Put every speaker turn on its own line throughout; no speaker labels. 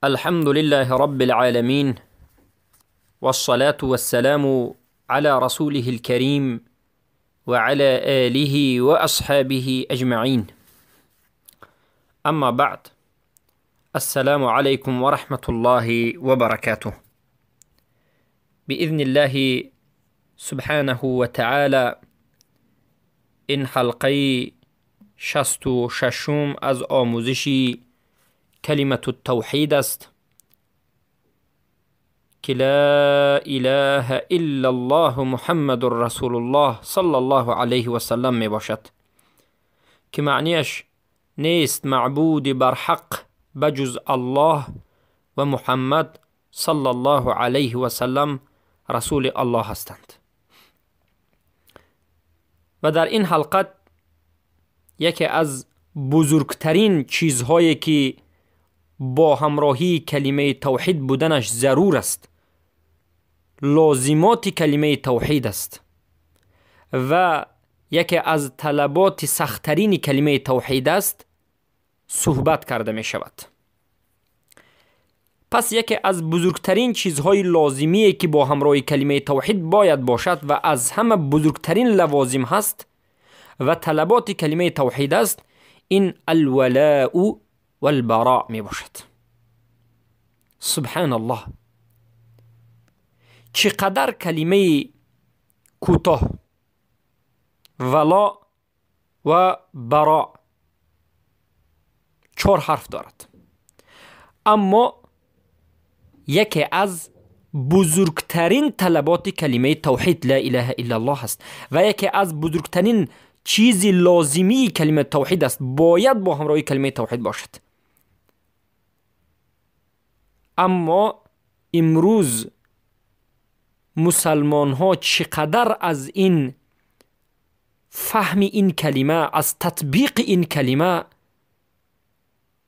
الحمد لله رب العالمين، والصلاة والسلام على رسوله الكريم وعلى آله وأصحابه أجمعين. أما بعد، السلام عليكم ورحمة الله وبركاته. بإذن الله سبحانه وتعالى این حلقه 66 از آموزشی کلمت التوحید است که لا اله الا الله محمد رسول الله صلی الله علیه و سلم می باشد، که معنیش نیست معبود بر حق بجز الله و محمد صلی الله علیه و سلم رسول الله هستند. و در این حلقت یکی از بزرگترین چیزهایی که با همراهی کلمه توحید بودنش ضرور است، لازمات کلمه توحید است و یکی از طلبات سخت‌ترین کلمه توحید است، صحبت کرده می شود. پس یکی از بزرگترین چیزهای لازمیه که با همراهی کلمه توحید باید باشد و از همه بزرگترین لوازم هست و طلبات کلمه توحید است، این الولاء والبراء می باشد. سبحان الله، چقدر کلمه کوتاه ولا و براء 4 حرف دارد، اما یکی از بزرگترین طلبات کلمه توحید لا اله الا الله است و یکی از بزرگترین چیز لازمی کلمه توحید است، باید با همراهی کلمه توحید باشد. اما امروز مسلمان ها چقدر از این فهم این کلمه، از تطبیق این کلمه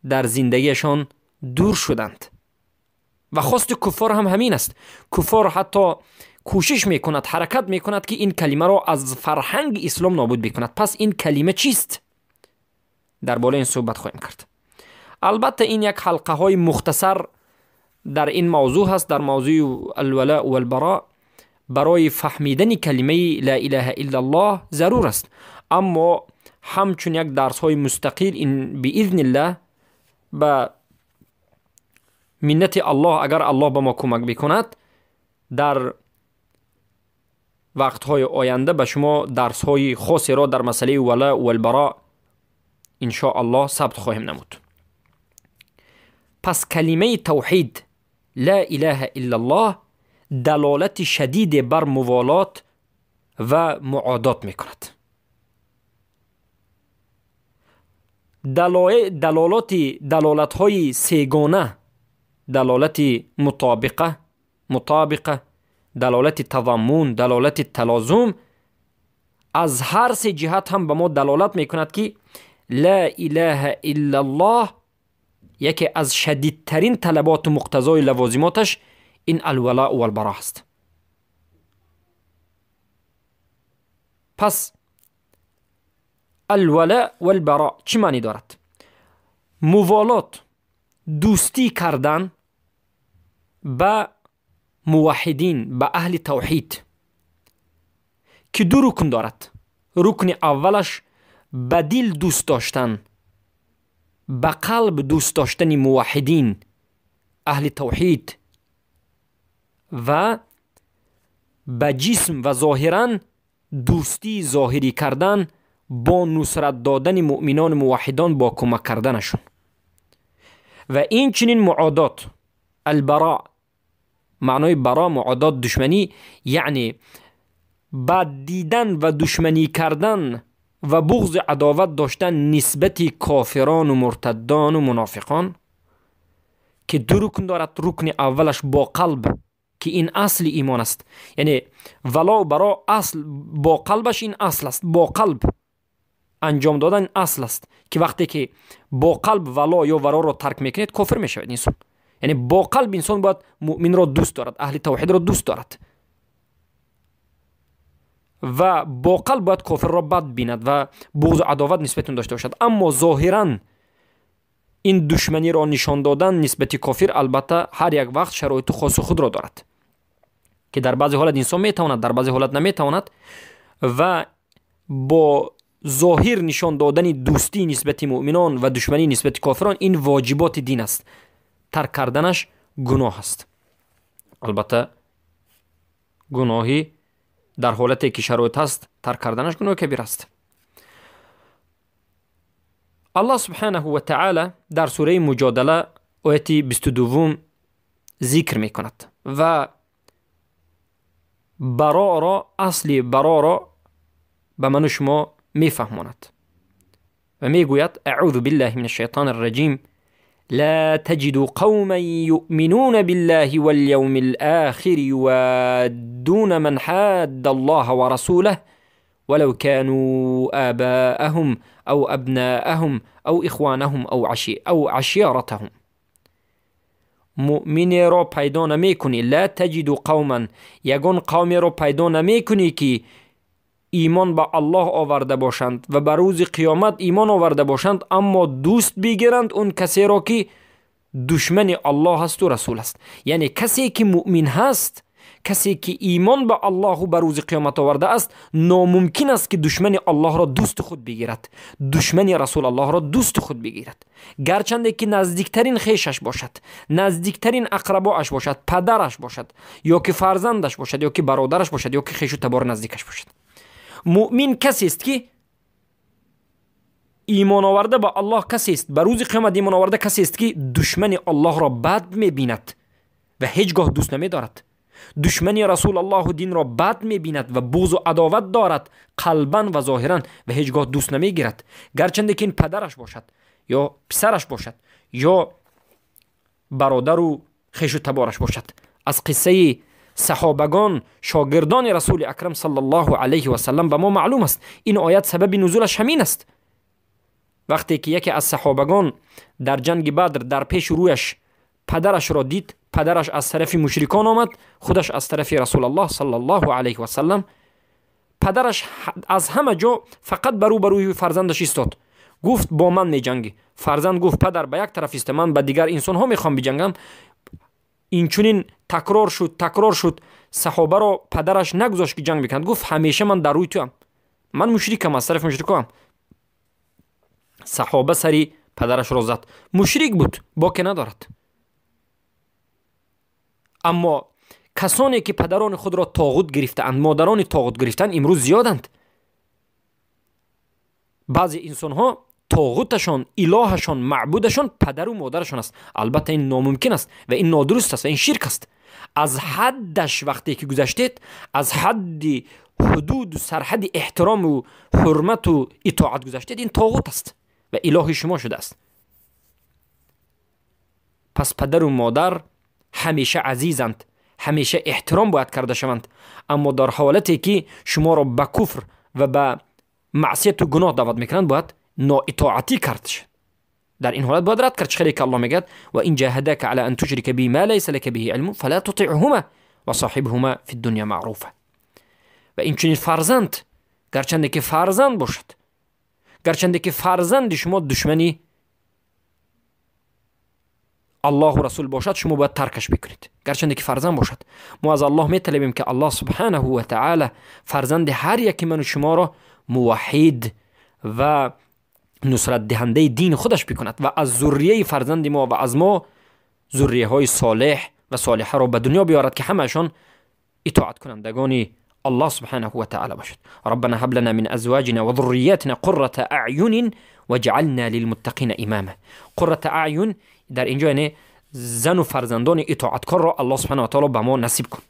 در زندگیشان دور شدند و خواست کفار هم همین است. کفار حتی کوشش میکند، حرکت میکند که این کلمه را از فرهنگ اسلام نابود بکند. پس این کلمه چیست؟ در بالا این صحبت خواهیم کرد. البته این یک حلقه های مختصر در این موضوع هست، در موضوع الولاء والبراء. برای فهمیدن کلمه لا اله الا الله ضرور است، اما همچون یک درس های مستقل این باذن الله با منت الله، اگر الله به ما کمک بکند، در وقت های آینده به شما درس های خاصی را در مسئله ولاء والبراء ان شاء الله ثبت خواهیم نمود. پس کلمه توحید لا اله الا الله دلالت شدید بر موالات و معادات می کند. دلالت های سیگانه، دلالت مطابقه، دلالت تضمن، دلالت تلازم، از هر سه جهت هم به ما دلالت می کند که لا اله الا الله یکی از شدیدترین طلبات و مقتضای لوازماتش این الولاء والبراء است. پس الولاء والبراء چی معنی دارد؟ موالات، دوستی کردن با موحدین، با اهل توحید، که 2 رکن دارد. رکن اولش به دل دوست داشتن، به قلب دوست داشتن موحدین اهل توحید، و به جسم و ظاهرا دوستی ظاهری کردن با نصرت دادن مؤمنان موحدان، با کمک کردنشون. و این چنین معادات البراء، معنای برا معادات دشمنی، یعنی بد دیدن و دشمنی کردن و بغض عداوت داشتن نسبت کافران و مرتدان و منافقان، که 2 رکن دارد. رکن اولش با قلب که این اصل ایمان است، یعنی ولا و برا اصل با قلبش این اصل است، با قلب انجام دادن اصل است، که وقتی که با قلب ولا یا برا را ترک میکنید کافر میشود انسان. یعنی با قلب انسان باید مؤمن را دوست دارد، اهل توحید را دوست دارد، و با قلب باید کافر را بد بیند و بغض و عداوت نسبت داشته باشد. اما ظاهرا این دشمنی را نشان دادن نسبت کافر البته هر یک وقت شرایط خاص خود را دارد که در بعضی حالت انسان میتواند، در بعضی حالت نمیتواند و با ظاهر نشان دادن دوستی نسبت مؤمنان و دشمنی نسبت کافران این واجبات دین است، ترک کردنش گناه است. البته گناهی در حالتی که شرایط است ترک کردنش گناه کبیر است. الله سبحانه و تعالی در سوره مجادله آیت 22 ذکر می کند و برا را، اصل برا را به من و شما می فهماند و می گوید اعوذ بالله من الشیطان الرجیم لا تجد قوما يؤمنون بالله واليوم الآخر يوادون من حاد الله ورسوله ولو كانوا آباءهم أو أبناءهم أو إخوانهم أو عشيرتهم. مؤمن را پیدا نمی کنی، لا تجد قوما، یگان قومی را پیدا نمی کنی که ایمان به الله آورده باشند و بر روز قیامت ایمان آورده باشند اما دوست بگیرند اون کسی را که دشمن الله است و رسول است. یعنی کسی که مؤمن هست، کسی که ایمان به الله و بر روز قیامت آورده است، ناممکن است که دشمن الله را دوست خود بگیرد، دشمن رسول الله را دوست خود بگیرد، گرچند که نزدیکترین خیشش باشد، نزدیکترین اقرباش باشد، پدرش باشد یا که فرزندش باشد یا که برادرش باشد یا که خیش و تبار نزدیکش باشد. مؤمن کسی است که ایمان آورده به الله، کسی است به روز قیامت ایمان آورده، کسی است که دشمن الله را بد می‌بیند و هیچگاه دوست نمی‌دارد، دشمن رسول الله و دین را بد می‌بیند و بغض و عداوت دارد قلباً و ظاهراً و هیچگاه دوست نمی‌گیرد، گرچند که این پدرش باشد یا پسرش باشد یا برادر و خیش و تبارش باشد. از قصه صحابگان شاگردان رسول اکرم صلی الله علیه و سلم به ما معلوم است. این آیت سبب نزولش همین است. وقتی که یکی از صحابگان در جنگ بدر در پیش رویش پدرش را دید، پدرش از طرف مشرکان آمد، خودش از طرف رسول الله صلی الله علیه و سلم. پدرش از همه جا فقط بروی فرزندش ایستاد، گفت با من می جنگی. فرزند گفت پدر به یک طرف است، من با دیگر انسان ها میخوام بجنگم. این چنین تکرار شد. صحابه را پدرش نگذاشت که جنگ بکند، گفت همیشه من در روی تو ام، من مشرکم، از طرف مشرکام. صحابه سری پدرش را زد. مشرک بود، باکی ندارد. اما کسانی که پدران خود را طاغوت گرفتند، مادران طاغوت گرفتند، امروز زیادند. بعضی انسان ها طاغوتشان، الهشان، معبودشان پدر و مادرشان است. البته این ناممکن است و این نادرست است و این شرک است. از حدش وقتی که گذشتید، از حد حدود و سرحد احترام و حرمت و اطاعت گذشتید، این طاغوت است و اله شما شده است. پس پدر و مادر همیشه عزیزند، همیشه احترام باید کرده شوند. اما در حالتی که شما را به کفر و به معصیت و گناه دعوت میکنند باید نااطاعتی کرد. در این حالت باید رد کرد. چه که الله میگه و این جاهداک علی ان تشرک بی ما لیس لک به علم فلا تطعهما و صاحبهما فی الدنیا معروفه. و این چنین فرزند، گرچند که فرزند باشد، گرچند که فرزند شما دشمنی الله و رسول باشد، شما باید ترکش بکنید، گرچند که فرزند باشد. ما از الله میطلبیم که الله سبحانه و تعالی فرزند هر یکی من و شما را موحد و نصرت دهنده دین خودش بکند و از ذریه فرزند ما و از ما ذریه های صالح و صالحه را به دنیا بیارد که همهشان اطاعت کنندگان الله سبحانه و تعالی باشد. ربنا هب لنا من ازواجنا و ذریاتنا قرة اعین واجعلنا للمتقین اماما. قرة اعین در اینجا یعنی زن و فرزندان اطاعتکار را الله سبحانه و تعالی به ما نصیب کن.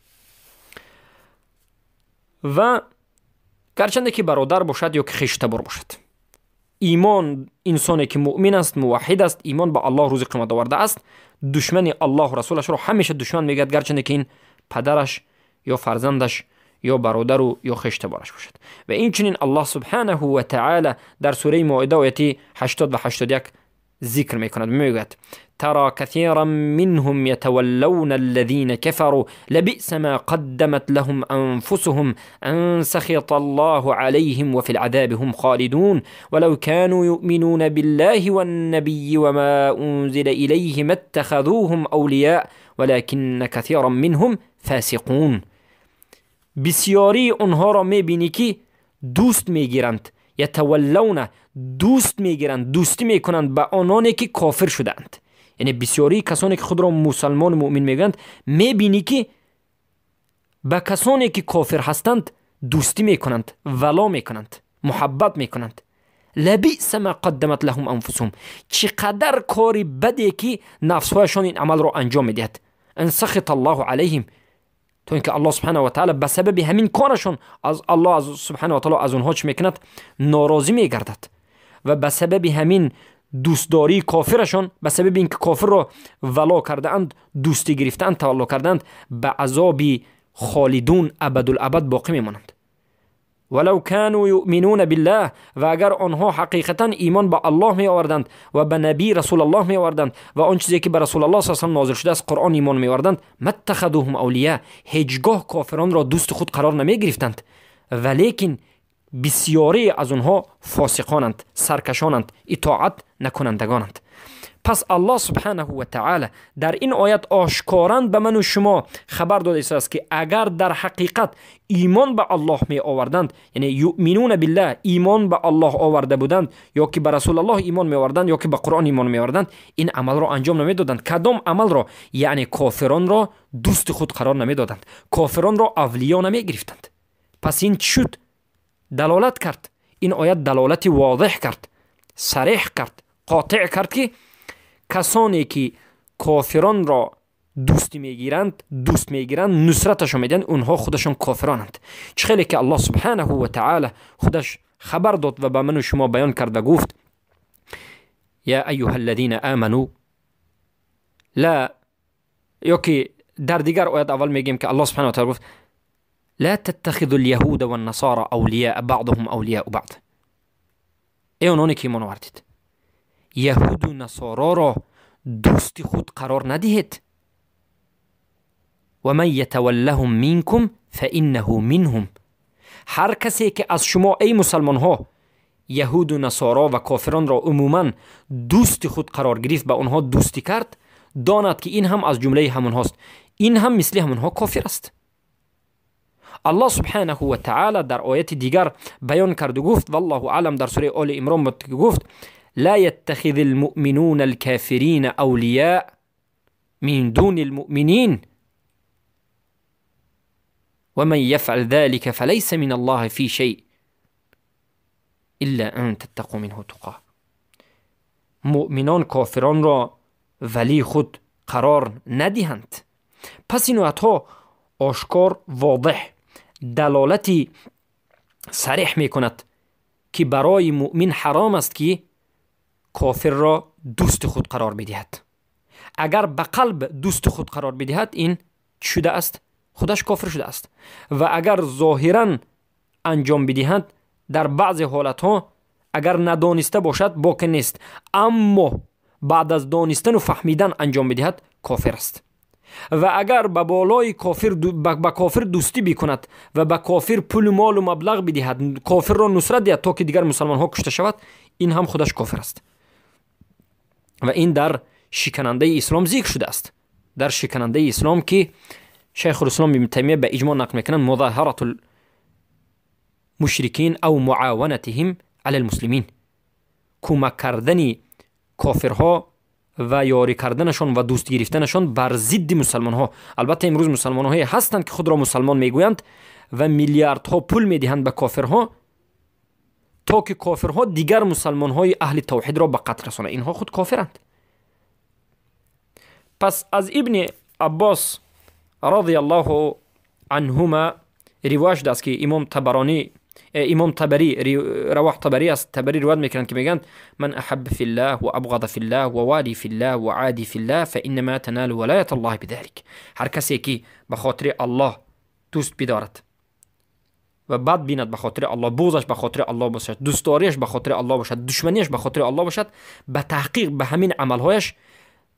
و گرچند که برادر باشد یا که خویش تبار باشد، ایمان انسانی که مؤمن است، موحد است، ایمان به الله روز قیامت آورده است، دشمن الله و رسولش را همیشه دشمن میگد، گرچند که این پدرش یا فرزندش یا برادر و یا خویش تبارش باشد. و این چنین الله سبحانه و تعالی در سوره مائده آیه 80 و 81 ذکر میکند. میگوید ترى كثيرا منهم يتولون الذين كفروا لبئس ما قدمت لهم أنفسهم أن سخط الله عليهم وفي العذاب هم خالدون ولو كانوا يؤمنون بالله والنبي وما أنزل إليه ما اتخذوهم أولياء ولكن كثيرا منهم فاسقون. بسیاری اونها را میبینی که دوست میگیرند، یتولون، دوست میگیرند، دوستی میکنند به آنانی که کافر شدند. یعنی بسیاری کسانی که خود را مسلمان مؤمن میگویند میبینی که به کسانی که کافر هستند دوستی میکنند، ولا میکنند، محبت میکنند. لبئس ما قدمت لهم انفسهم، چقدر کاری بدی که نفسهایشان این عمل را انجام میدهد. ان سخط الله علیهم، تو اینکه الله سبحانه و تعالی به سبب همین کارشون از الله سبحانه و تعالی از اونها چه میکند؟ ناراضی میگردد. و به سبب همین دوستداری کافرشون، به سبب اینکه کافر را ولا کرده اند، دوستی گرفتند، تولا کردند، به عذاب خالدون ابدالابد باقی میمانند. ولو كانوا يؤمنون بالله، و اگر آنها حقیقتا ایمان به الله می آوردند و به نبی رسول الله می آوردند و آن چیزی که به رسول الله صلی الله علیه و آله نازل شده است قرآن ایمان می آوردند، متخذوهم اولیاء، هیچگاه کافران را دوست خود قرار نمی گرفتند. ولیکن بسیاری از آنها فاسقانند، سرکشانند، اطاعت نکنندگانند. پس الله سبحانه و تعالی در این آیت آشکارا به من و شما خبر داده است که اگر در حقیقت ایمان به الله می آوردند، یعنی یؤمنون بالله، ایمان به الله آورده بودند، یا که به رسول الله ایمان می آوردند، یا که به قرآن ایمان می آوردند، این عمل را انجام نمی دادند. کدام عمل را؟ یعنی کافران را دوست خود قرار نمی دادند، کافران را اولیاء نمی گرفتند. پس این شد دلالت کرد، این آیت دلالت واضح کرد، صریح کرد، قاطع کرد که کسانی که کافران را دوست میگیرند، نصرتشون میدن، اونها خودشون کافرانند. چه خیلی که الله سبحانه و تعالی خودش خبر داد و به من و شما بیان کرد و گفت یا ایها الذین آمنو لا، یا که در دیگر آیات اول میگیم که الله سبحانه و تعالی گفت لا تتخذوا اليهود والنصارى اولیاء بعضهم اولیاء بعض. ای اونانی که ایمان آوردید، یهود و نصارا را دوست خود قرار ندهید. و من یتولهم منکم فانه منهم، هر کسی که از شما ای مسلمان ها یهود و نصارا و کافران را عموما دوست خود قرار گرفت، به آنها دوستی کرد، داند که این هم از جمله همون هاست، این هم مثل همونها کافر است. الله سبحانه و تعالی در آیت دیگر بیان کرد و گفت والله اعلم، در سوره آل عمران گفت لا يتخذ المؤمنون الكافرين أولياء من دون المؤمنين ومن يفعل ذلك فليس من الله في شيء إلا أن تتقوا منه تقاه. مؤمنان کافران را ولی خود قرار ندهند. پس این آیت‌ها آشکار، واضح، دلالتی صریح می کند که برای مؤمن حرام است که کافر را دوست خود قرار بدهد. اگر به قلب دوست خود قرار بدهد، این شده است؟ خودش کافر شده است. و اگر ظاهرا انجام بدهد، در بعض حالت ها اگر ندانسته باشد باقی نیست، اما بعد از دانستن و فهمیدن انجام بدهد کافر است. و اگر به بالای کافر با کافر دوستی بکند و به کافر پول و مال و مبلغ بدهد، کافر را نصرت دهد تا که دیگر مسلمان ها کشته شود، این هم خودش کافر است. و این در شکننده اسلام ذکر شده است. در شکننده اسلام که شیخ الاسلام ابن تیمیه به اجماع نقل میکنند مظاهرة المشرکین او معاونتهم علی المسلمین، کمک کردن کافرها و یاری کردنشان و دوست گرفتنشان بر ضد مسلمان ها. البته امروز مسلمان هایی هستند که خود را مسلمان میگویند و میلیاردها پول میدهند به کافرها تا که کافرها دیگر مسلمان های اهل توحید را به قتل رسانند. اینها خود کافرند. پس از ابن عباس رضی الله عنهما روایت است که امام طبری رواه طبری است، طبری روایت میکنند که میگن من احب فی الله و ابغض فی الله و والی فی الله و عادی فی الله فانما تنال ولایت الله بذلك. هر کسی که به خاطر الله دوست بدارد و بد بیند به خاطر الله، بغضش به خاطر الله باشد، دوستداریش به خاطر الله باشد، دشمنیش به خاطر الله باشد، به تحقیق به همین عملهایش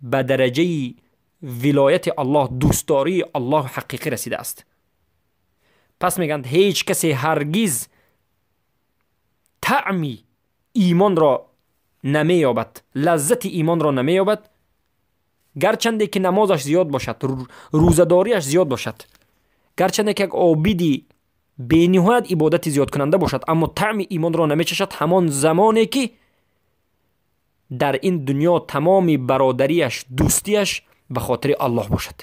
به درجه ولایت الله، دوستداری الله حقیقی رسیده است. پس میگند هیچ کسی هرگز طعمی ایمان را نمییابد، لذت ایمان را نمییابد، گرچنده که نمازش زیاد باشد، روزداریش زیاد باشد، گرچنده که یک عابدی به نهایت عبادت زیاد کننده باشد، اما طعم ایمان را نمیچشد همان زمانی که در این دنیا تمام برادریش، دوستیش به خاطر الله باشد.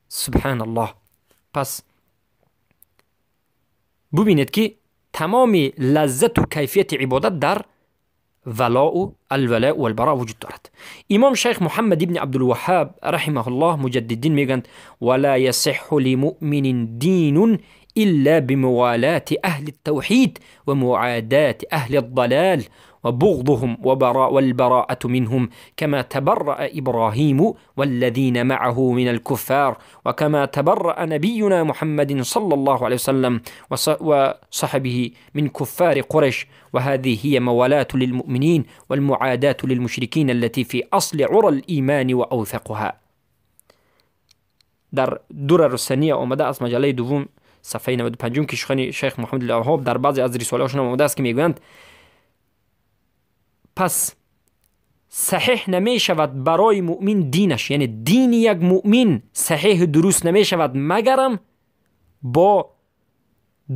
سبحان الله. پس ببینید که تمام لذت و کیفیت عبادت در الولاء والبراء وجود دارد. امام شیخ محمد ابن عبدالوهاب رحمه الله مجددین میگند ولا يصح لمؤمن دين إلا بموالاة أهل التوحيد ومعاداة أهل الضلال وبغضهم والبراءة منهم كما تبرأ إبراهيم والذين معه من الكفار وكما تبرأ نبينا محمد صلى الله عليه وسلم وصحبه من كفار قريش. وهذه هي موالاة للمؤمنين والمعاداة للمشركين التي في أصل عرى الإيمان وأوثقها. در درر الثانیه آمده از مجله دوم صفحه 95 که شیخ محمد الوهاب در بعضی از رساله‌هاشون آمده است که میگویند پس صحیح نمی شود برای مؤمن دینش، یعنی دین یک مؤمن صحیح درست نمی شود مگرم با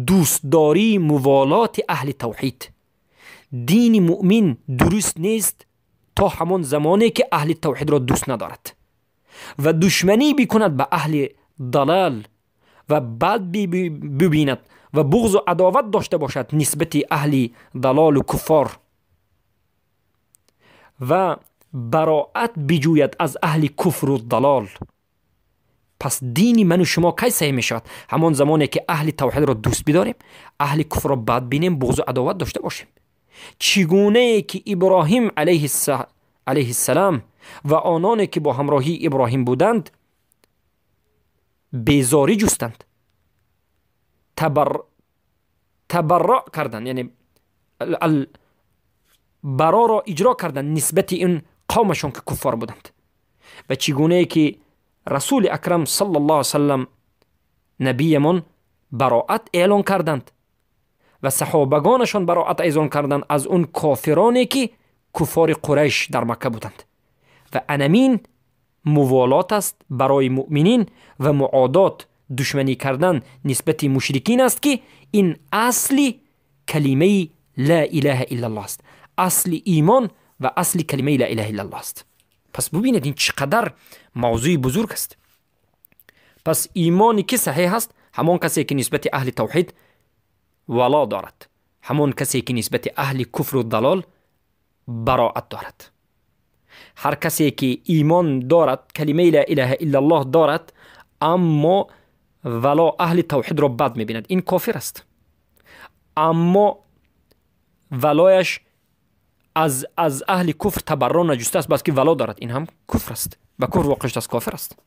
دوستداری موالات اهل توحید. دین مؤمن درست نیست تا همان زمانی که اهل توحید را دوست ندارد و دشمنی بکند به اهل ضلال و بد ببیند و بغض و عداوت داشته باشد نسبت اهل ضلال و کفار و براءت بجوید از اهل کفر و ضلال. پس دین من و شما کی صحیح می شود؟ همان زمانی که اهل توحید را دوست بداریم، اهل کفر را بد بینیم، بغض و عداوت داشته باشیم. چگونه که ابراهیم علیه السلام و آنانی که با همراهی ابراهیم بودند بیزاری جستند، تبرع کردند، یعنی برا را اجرا کردند نسبت این قومشون که کفار بودند، و چگونه که رسول اکرم صلی الله علیه وسلم نبیمون براءت اعلان کردند و صحابگانشان براءت اعلان کردند از اون کافرانی که کفار قریش در مکه بودند. و انمین موالات است برای مؤمنین و معادات دشمنی کردن نسبت مشرکین است که این اصل کلمه لا اله الا الله است، اصل ایمان و اصل کلمه لا اله الا الله است. پس ببینید این چقدر موضوع بزرگ است. پس ایمانی که صحیح است همان کسی که نسبت اهل توحید ولا دارد، همان کسی که نسبت اهل کفر و ضلال براءت دارد. هر کسی که ایمان دارد، کلمه لا اله الا الله دارد، اما ولا اهل توحید را بد میبیند، این کافر است. اما ولایش از اهل کفر تبرع نجسته است، بس که ولا دارد، این هم کفر است، و کفر واقعش است، کافر است.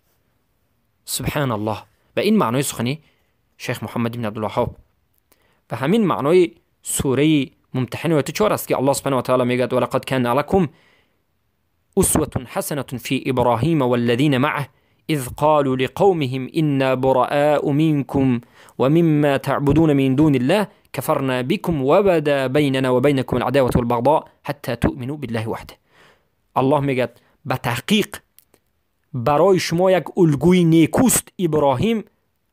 سبحان الله. و این معنای سخنی شیخ محمد بن عبدالوهاب و همین معنای سوره ممتحنه آیه 4 است که الله سبحانه و تعالی میگه ولقد کان لکم اسوة حسنة في ابراهیم والذین معه اذ قالوا لقومهم انا براء منكم ومما تعبدون من دون الله كفرنا بكم وبدا بيننا وبينكم العداوة والبغضاء حتى تؤمنوا بالله وحده. الله میگه به تحقیق برای شما یک الگوی نیکوست ابراهیم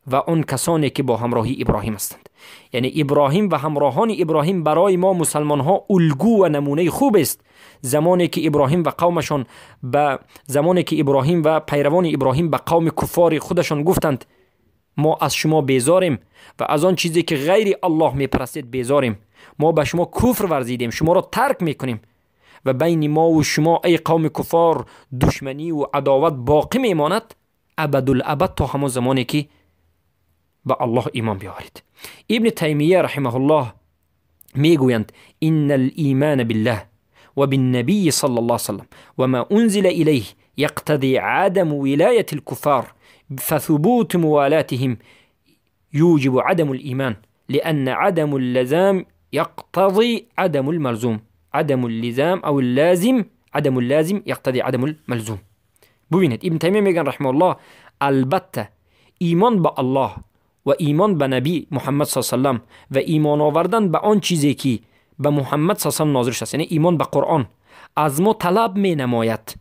و اون کسانی که با همراهی ابراهیم هستند. یعنی ابراهیم و همراهان ابراهیم برای ما مسلمان ها الگو و نمونه خوب است. زمانی که ابراهیم و قومشان زمانی که ابراهیم و پیروان ابراهیم به قوم کفار خودشان گفتند ما از شما بیزاریم و از آن چیزی که غیر الله میپرستید بیزاریم، ما به شما کفر ورزیدیم، شما را ترک میکنیم و بین ما و شما ای قوم کفار دشمنی و عداوت باقی میماند ابدالابد تا همون زمانی که به الله ایمان بیاورید. ابن تیمیه رحمه الله میگویند ان الایمان بالله و بالنبی صلی الله علیه وسلم و ما انزل الیه یقتضی عدم ولایت الكفار فثبوت موالاتهم یوجب عدم الایمان لأن عدم اللزام يقتضي عدم الملزوم. عدم اللزام أو اللازم، عدم اللازم يقتضي عدم الملزوم. ببینید ابن تیمیه میگن رحمه الله البته ایمان به الله و ایمان به نبی محمد صلی الله علیه و سلم و ایمان آوردن به آن چیزی که به محمد صلی الله علیه و سلم نازل شده، یعنی ایمان به قرآن، از ما طلب می نماید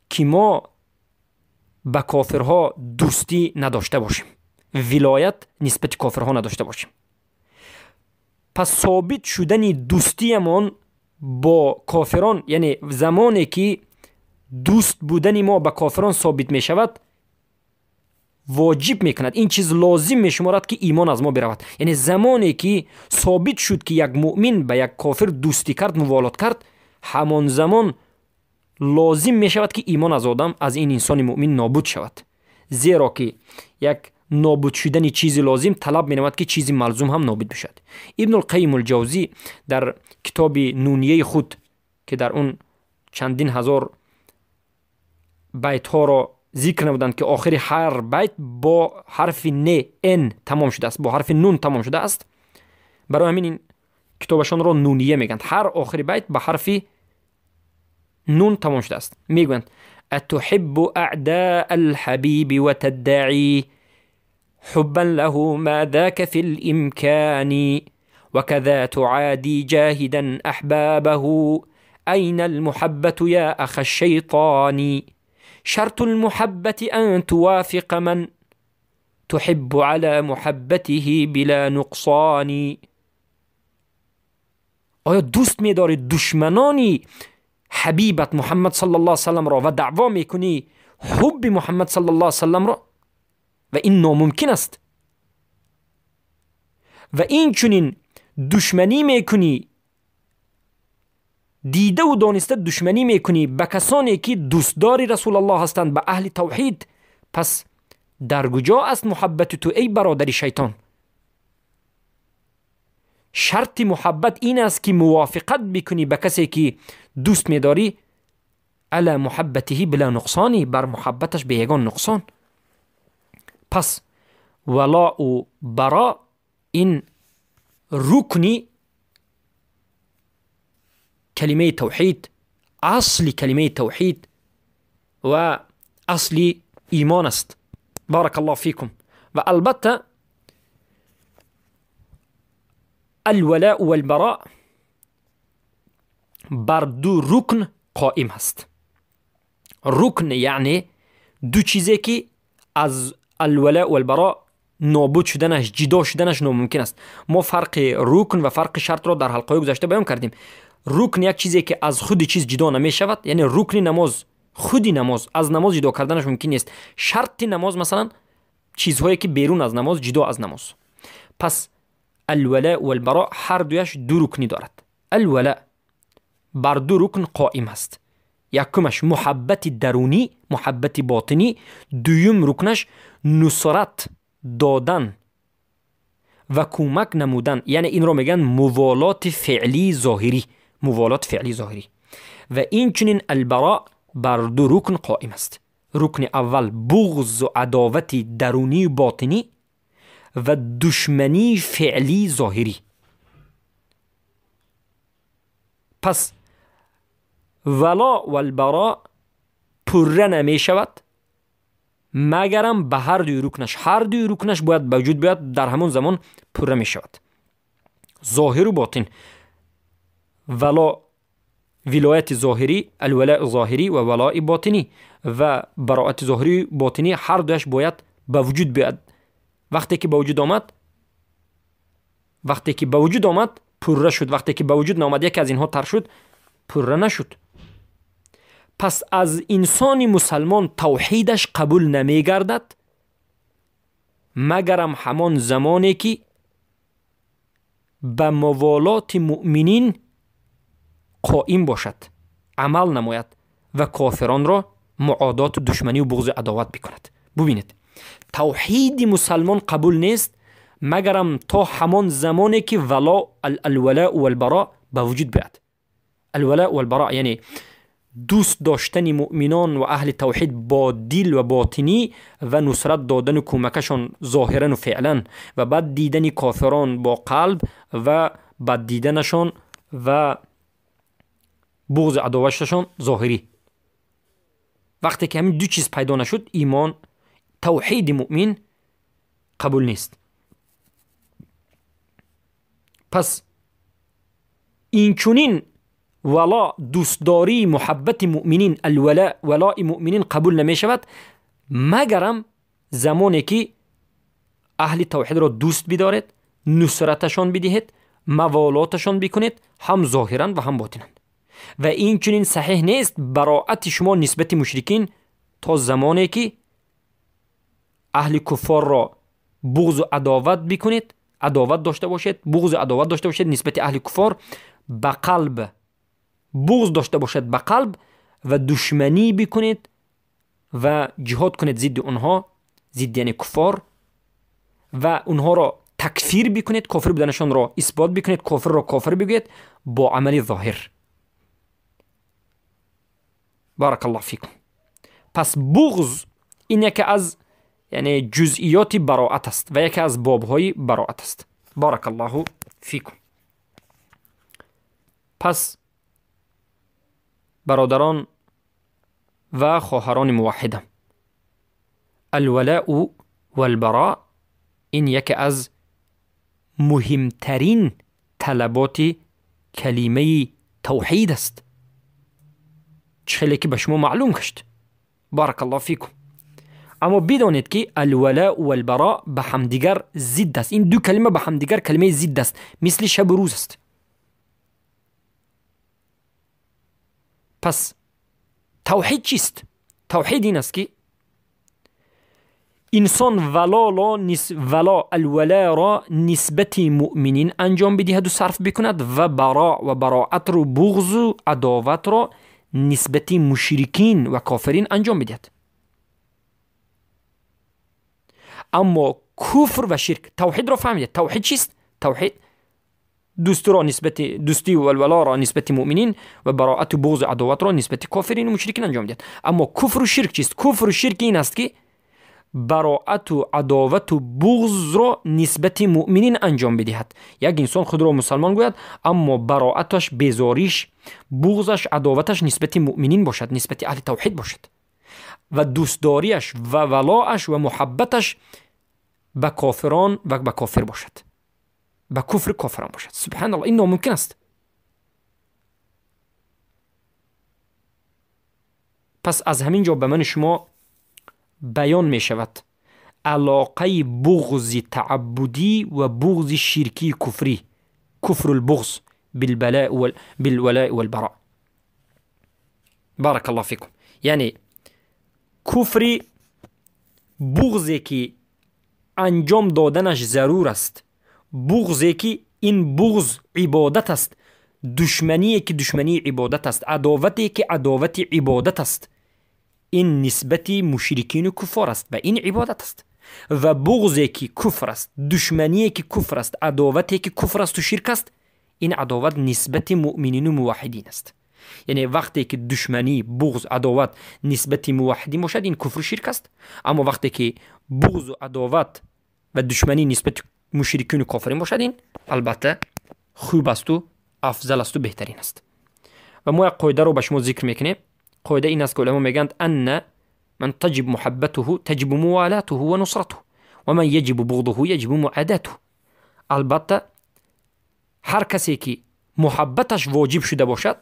که ما به کافرها دوستی نداشته باشیم، ولایت نسبت کافرها نداشته باشیم. پس ثابت شدن دوستیمان با کافران، یعنی زمانی که دوست بودن ما با کافران ثابت می شود، واجب می کند، این چیز لازم می شمارد که ایمان از ما برود. یعنی زمانی که ثابت شد که یک مؤمن به یک کافر دوستی کرد، موالات کرد، همان زمان لازم می شود که ایمان از آدم، از این انسان مؤمن نابود شود. زیرا که یک نابود شدن چیزی لازم طلب می نمود که چیزی ملزوم هم نابود بشد. ابن القیم الجوزی در کتاب نونیه خود که در اون چندین هزار بیت ها را ذکر نمودند که آخری هر بیت با حرف ان تمام شده است، با حرف نون تمام شده است، برای همین این کتابشان را نونیه میگند. هر آخری بیت با حرف نون تمام شده است. میگویند اتحب اعداء الحبیب و تدعی حبا له ما ذاك في الامكان وكذا تعادي جاهدا احبابه اين المحبة يا اخ الشيطان شرط المحبة ان توافق من تحب على محبته بلا نقصان. آیا دوست می‌داری دشمنانی حبیبت محمد صلی الله علیه و سلم را و دعوا میکنی حب محمد صلی الله علیه و سلم را؟ و این ناممکن است. و این چنین دشمنی میکنی، دیده و دانسته دشمنی میکنی به کسانی که دوستداری رسول الله هستند، به اهل توحید، پس در کجا است محبت تو ای برادر شیطان؟ شرط محبت این است که موافقت بکنی به کسی که دوست میداری علی محبته بلا نقصانی، بر محبتش به یگان نقصان. پس ولا و برا این رکنی کلمه توحید، اصل کلمه توحید و اصل ایمان است. بارک الله فیکم. و البته الولاء والبراء بر دو رکن قائم هست. رکن یعنی دو چیزی که از الولاء والبراء نابود شدنش، جدا شدنش ناممکن است. ما فرق رکن و فرق شرط را در حلقه گذشته بیان کردیم. رکن یک چیزی که از خود چیز جدا نمی شود، یعنی رکن نماز، خودی نماز از نماز جدا کردنش ممکن نیست. شرط نماز مثلا چیزهایی که بیرون از نماز، جدا از نماز. پس الولاء والبراء هر دویش دو رکنی دارد. الولاء بر دو رکن قائم است. یکمش محبت درونی، محبت باطنی. دویم رکنش نصرت دادن و کمک نمودن، یعنی این را میگن موالات فعلی ظاهری، موالات فعلی ظاهری. و این چنین البراء بر دو رکن قائم است. رکن اول بغض و عداوت درونی و باطنی و دشمنی فعلی ظاهری. پس ولا و البراء پره نمی شود مگرم به هر دوی رکنش، هر دوی رکنش باید به وجود بیاد، در همون زمان پره می شود، ظاهر و باطن. ولا ولایت ظاهری، الولاء ظاهری و ولاء باطنی و براءت ظاهری و باطنی هر دویش باید به وجود بیاد. وقتی که به وجود آمد، وقتی که به وجود آمد پره شد، وقتی که به وجود نامد یک از اینها تر شد، پره نشد. پس از انسان مسلمان توحیدش قبول نمی گردد مگرم همان زمانی که به موالات مؤمنین قائم باشد، عمل نماید و کافران را معادات و دشمنی و بغض عداوت بکند. ببینید توحید مسلمان قبول نیست مگرم تا همان زمانی که الولاء والبراء به وجود بیاد. الولاء والبراء یعنی دوست داشتن مؤمنان و اهل توحید با دل و باطنی و نصرت دادن و کمکشان ظاهرا و فعلا، و بعد دیدن کافران با قلب و بعد دیدنشان و بغض عداوتشان ظاهری. وقتی که همین دو چیز پیدا نشد، ایمان توحید مؤمن قبول نیست. پس این چونین ولا دوستداری محبت مؤمنین، الولاء ولاء مؤمنین قبول نمی شود مگرم زمانی که اهل توحید را دوست بدارید، نصرتشان بدهید، موالاتشان بکنید، هم ظاهرا و هم باطنا. و این چنین صحیح نیست براءت شما نسبت مشرکین تا زمانی که اهل کفار را بغض و عداوت بکنید، عداوت داشته باشید، بغض و عداوت داشته باشید نسبت اهل کفار، به قلب بغض داشته باشید به قلب و دشمنی بکنید و جهاد کنید ضد اونها، ضد یعنی کفار، و اونها را تکفیر بکنید، کافر بودنشان را اثبات بکنید، کافر را کافر بگویید با عمل ظاهر. بارک الله فیکم. پس بغض این یکی از یعنی جزئیات براءت است و یکی از بابهای براءت است. بارک الله فیکم. پس برادران و خواهران موحدم، الولاء والبراء این یکی از مهمترین طلبات کلمه توحید است، چخیلی که به شما معلوم کشت. بارک الله فیکم. اما بدانید که الولاء والبراء به همدیگر ضد است. این دو کلمه به همدیگر کلمه ضد است، مثل شب و روز است. پس توحید چیست؟ توحید این است که انسان ولا الولا را نسبت مؤمنین انجام بدهد و صرف بکند و براءت رو، بغض و عداوت را نسبت مشرکین و کافرین انجام بدهد. اما کفر و شرک، توحید را فهمیدید. توحید چیست؟ توحید دوستی و الولا را نسبت مؤمنین و براءت و بغض و عداوت را نسبت کافرین و مشرکین انجام دهد. اما کفر و شرک چیست؟ کفر و شرک این است که براءت و عداوت و بغض را نسبت مؤمنین انجام بدهد. یک انسان خود را مسلمان گوید اما براءتش، بیزاریش، بغضش، عداوتش نسبت مؤمنین باشد، نسبت اهل توحید باشد، و دوستداریش و ولاش و محبتش به کافران و به کافر باشد، به کفر کافران باشد. سبحان الله، این ناممکن است. پس از همین جا به من شما بیان می شود علاقه بغض تعبدی و بغض شرکی کفری، کفر البغض بالولاء والبراء. بارک الله فیکم. یعنی کفر بغضی که انجام دادنش ضرور است، بغضی که این بغض عبادت است، دشمنی که دشمنی عبادت است، عداوتی که عداوت عبادت است، این نسبت مشرکین و کفار است و این عبادت است. و بغضی که کفر است، دشمنی که کفر است، عداوتی که کفر است و شرک است، این عداوت نسبت مؤمنین و موحدین است. یعنی وقتی که دشمنی، بغض، عداوت نسبت موحدین باشد، این کفر و شرک است. اما وقتی که بغض و عداوت و دشمنی نسبت مشرکین و کافرین باشد، این البته خوب است و افضل است و بهترین است. و ما یک قاعده رو به شما ذکر میکنیم. قاعده این است که علما میگند ان من تجب محبته تجب موالاته و نصرته و من یجب بغضه یجب معاداته. البته هر کسی که محبتش واجب شده باشد،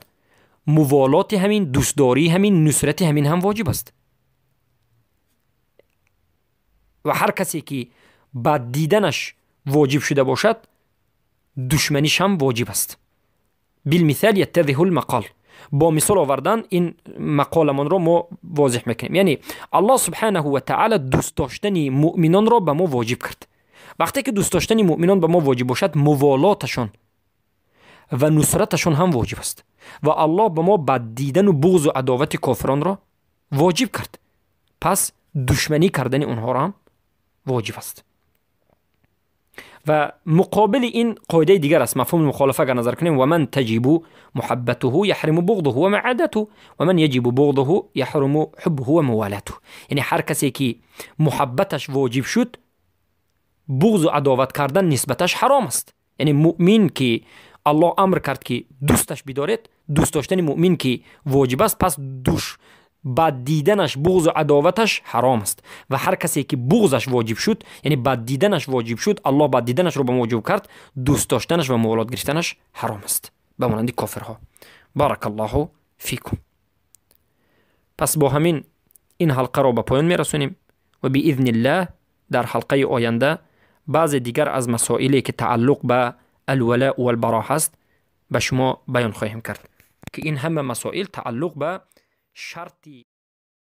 موالات همین، دوستداری همین، نصرت همین هم واجب است. و هر کسی که بعد دیدنش واجب شده باشد، دشمنیش هم واجب است. بالمثال یتضح المقال. با مثال آوردن این مقالمان را ما واضح میکنیم. یعنی الله سبحانه و تعالی دوست داشتن مؤمنان را به ما واجب کرد. وقتی که دوست داشتن مؤمنان به ما واجب باشد، موالاتشان و نصرتشان هم واجب است. و الله به ما بد دیدن و بغض و عداوت کافران را واجب کرد. پس دشمنی کردن اونها را هم واجب است. و مقابل این قاعده دیگر است، مفهوم مخالفه اگر نظر کنیم: و من تجب محبته یحرم بغضه و معادته و من یجب بغضه یحرم حبه و موالاته. یعنی هر کسی که محبتش واجب شد، بغض و عداوت کردن نسبتش حرام است. یعنی مؤمن که الله امر کرد که دوستش بدارید، دوست داشتن مؤمن که واجب است، پس بعد دیدنش، بغض و عداوتش حرام است. و هر کسی که بغضش واجب شد، یعنی بعد دیدنش واجب شد، الله بعد دیدنش رو به موجب کرد، دوست داشتنش و موالات گرفتنش حرام است، به مانند کافرها. بارک الله فیکم. پس با همین این حلقه را به پایان میرسونیم و باذن الله در حلقه آینده بعض دیگر از مسائلی که تعلق به الولاء و البراء هست به شما بیان خواهیم کرد که این همه مسائل تعلق به شرطی